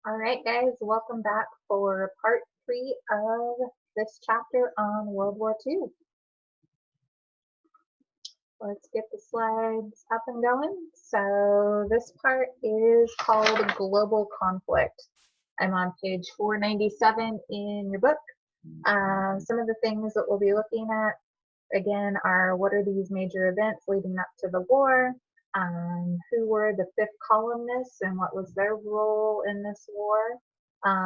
All right, guys, welcome back for part 3 of this chapter on World War II. Let's get the slides up and going. So this part is called Global Conflict. I'm on page 497 in your book. Some of the things that we'll be looking at, again, are what are these major events leading up to the war? Who were the fifth columnists and what was their role in this war?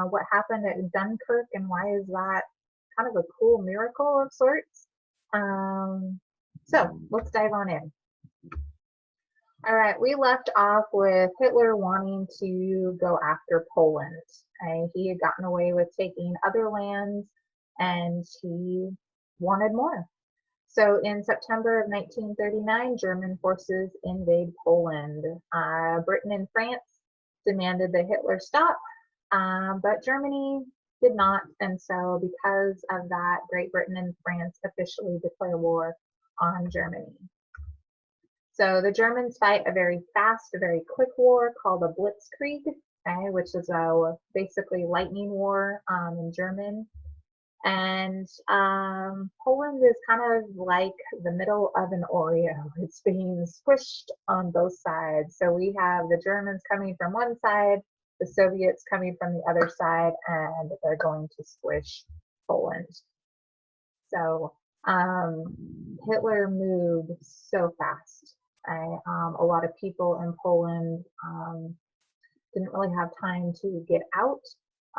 What happened at Dunkirk and why is that kind of a cool miracle of sorts? So let's dive on in. All right, we left off with Hitler wanting to go after Poland. He had gotten away with taking other lands and he wanted more. So in September of 1939, German forces invade Poland. Britain and France demanded that Hitler stop, but Germany did not. And so because of that, Great Britain and France officially declare war on Germany. So the Germans fight a very fast, a very quick war called a Blitzkrieg, which is a basically lightning war in German. And Poland is kind of like the middle of an Oreo. It's being squished on both sides. So we have the Germans coming from one side, the Soviets coming from the other side, and they're going to squish Poland. So Hitler moved so fast. A lot of people in Poland didn't really have time to get out.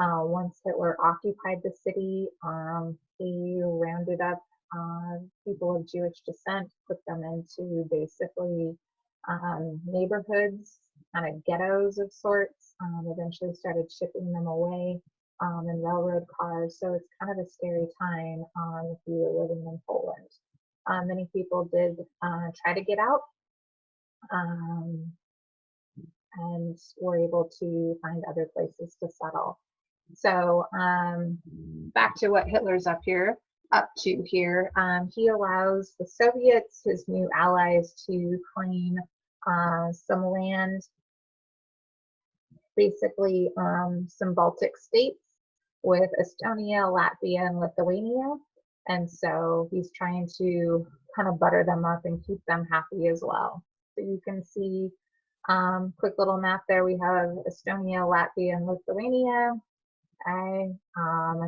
Once Hitler occupied the city, he rounded up people of Jewish descent, put them into basically neighborhoods, kind of ghettos of sorts, eventually started shipping them away in railroad cars. So it's kind of a scary time if you were living in Poland. Many people did try to get out and were able to find other places to settle. So back to what Hitler's up to here. He allows the Soviets, his new allies, to claim some land, basically some Baltic states with Estonia, Latvia, and Lithuania. And so he's trying to kind of butter them up and keep them happy as well. So you can see quick little map there. We have Estonia, Latvia, and Lithuania. And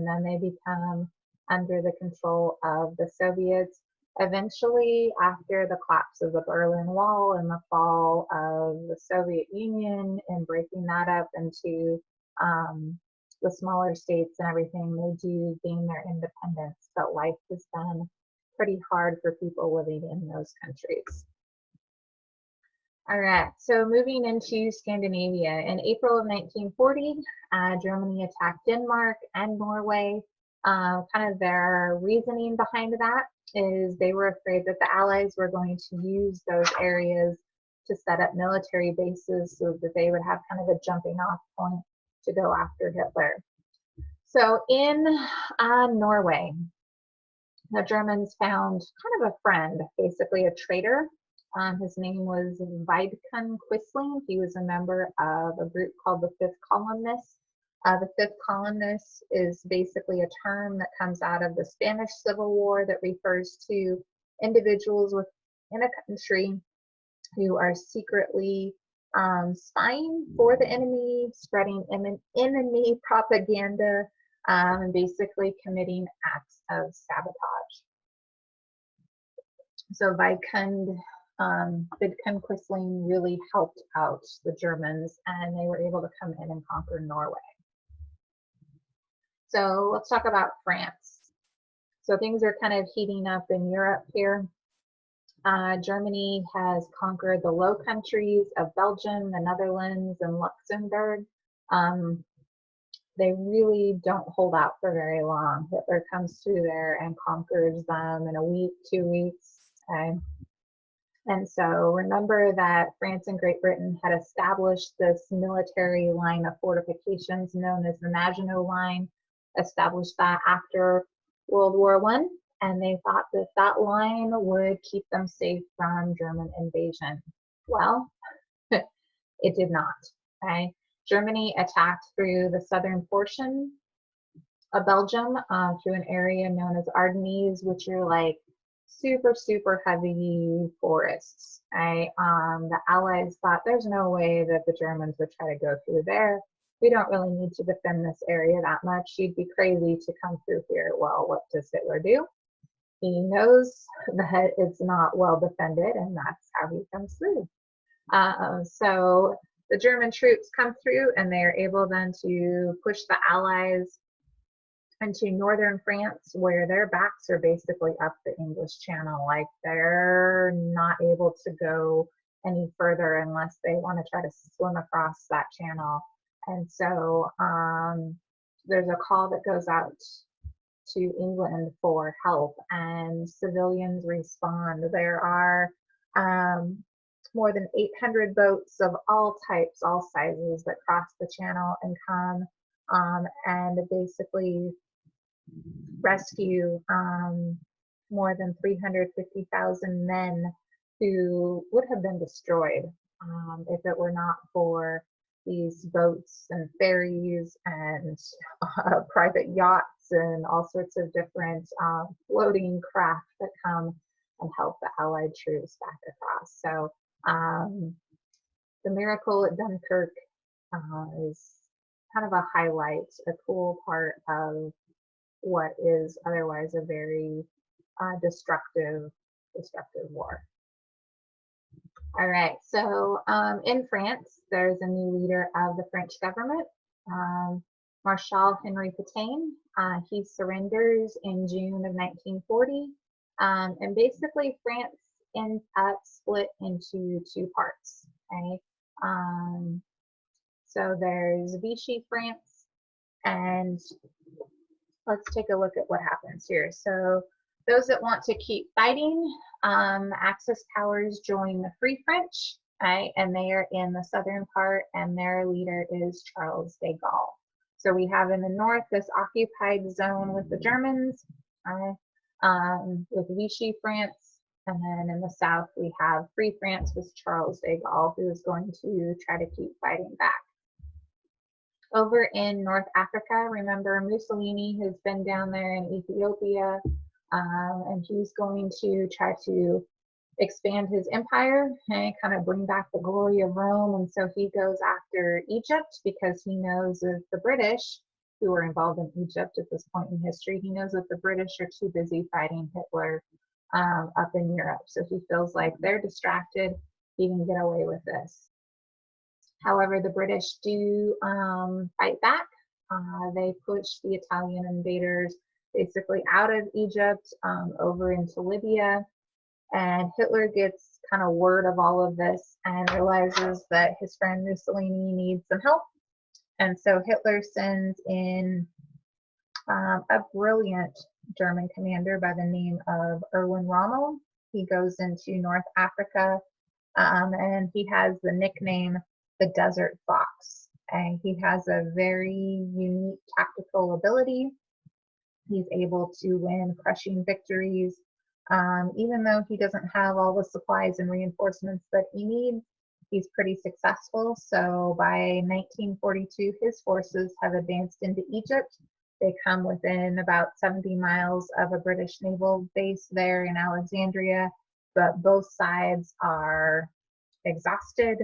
then they become under the control of the Soviets. Eventually, after the collapse of the Berlin Wall and the fall of the Soviet Union and breaking that up into the smaller states and everything, they do gain their independence, but life has been pretty hard for people living in those countries. All right, so moving into Scandinavia. In April of 1940, Germany attacked Denmark and Norway. Kind of their reasoning behind that is they were afraid that the Allies were going to use those areas to set up military bases so that they would have kind of a jumping off point to go after Hitler. So in Norway, the Germans found kind of a friend, basically a traitor. His name was Vidkun Quisling. He was a member of a group called the Fifth Columnists. The Fifth Columnists is basically a term that comes out of the Spanish Civil War that refers to individuals within a country who are secretly spying for the enemy, spreading enemy propaganda, and basically committing acts of sabotage. So Vidkun Quisling really helped out the Germans and they were able to come in and conquer Norway. So let's talk about France. So things are kind of heating up in Europe here. Germany has conquered the Low Countries of Belgium, the Netherlands, and Luxembourg. They really don't hold out for very long. Hitler comes through there and conquers them in a week, 2 weeks. Okay. And so remember that France and Great Britain had established this military line of fortifications known as the Maginot Line, established that after World War I, and they thought that that line would keep them safe from German invasion. Well, it did not. Okay? Germany attacked through the southern portion of Belgium, through an area known as Ardennes, which are like super, super heavy forests. Right? The Allies thought there's no way that the Germans would try to go through there. We don't really need to defend this area that much. You'd be crazy to come through here. Well, what does Hitler do? He knows that it's not well defended, and that's how he comes through. So the German troops come through, and they are able then to push the Allies into northern France, where their backs are basically up the English Channel. Like, they're not able to go any further unless they want to try to swim across that channel. And so there's a call that goes out to England for help, and civilians respond. There are more than 800 boats of all types, all sizes, that cross the channel and come and basically rescue more than 350,000 men who would have been destroyed if it were not for these boats and ferries and private yachts and all sorts of different floating craft that come and help the Allied troops back across. So the miracle at Dunkirk is kind of a highlight, a cool part of what is otherwise a very destructive war. All right, so in France, there's a new leader of the French government, Marshal Henri Pétain. He surrenders in June of 1940, and basically France ends up split into two parts. Okay, so there's Vichy France, and let's take a look at what happens here. So those that want to keep fighting, Axis powers join the Free French, right? And they are in the southern part, and their leader is Charles de Gaulle. So we have in the north this occupied zone with the Germans, with Vichy France, and then in the south we have Free France with Charles de Gaulle, who is going to try to keep fighting back. Over in North Africa, remember Mussolini has been down there in Ethiopia, and he's going to try to expand his empire and kind of bring back the glory of Rome. And so he goes after Egypt because he knows that the British, who are involved in Egypt at this point in history, he knows that the British are too busy fighting Hitler up in Europe. So he feels like they're distracted, he can get away with this. However, the British do fight back. They push the Italian invaders basically out of Egypt over into Libya. And Hitler gets kind of word of all of this and realizes that his friend Mussolini needs some help. And so Hitler sends in a brilliant German commander by the name of Erwin Rommel. He goes into North Africa, and he has the nickname the Desert Fox. And he has a very unique tactical ability. He's able to win crushing victories. Even though he doesn't have all the supplies and reinforcements that he needs, he's pretty successful. So by 1942, his forces have advanced into Egypt. They come within about 70 miles of a British naval base there in Alexandria, but both sides are exhausted,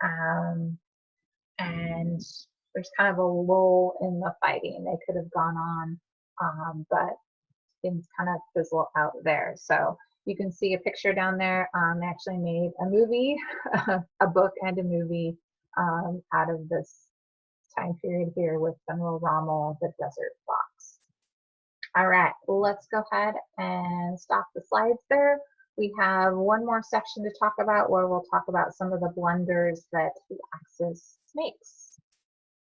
and there's kind of a lull in the fighting. They could have gone on, but things kind of fizzle out there. So you can see a picture down there. They actually made a movie, a book and a movie out of this time period here with General Rommel, the Desert Fox. All right, let's go ahead and stop the slides there. We have one more section to talk about where we'll talk about some of the blunders that the Axis makes.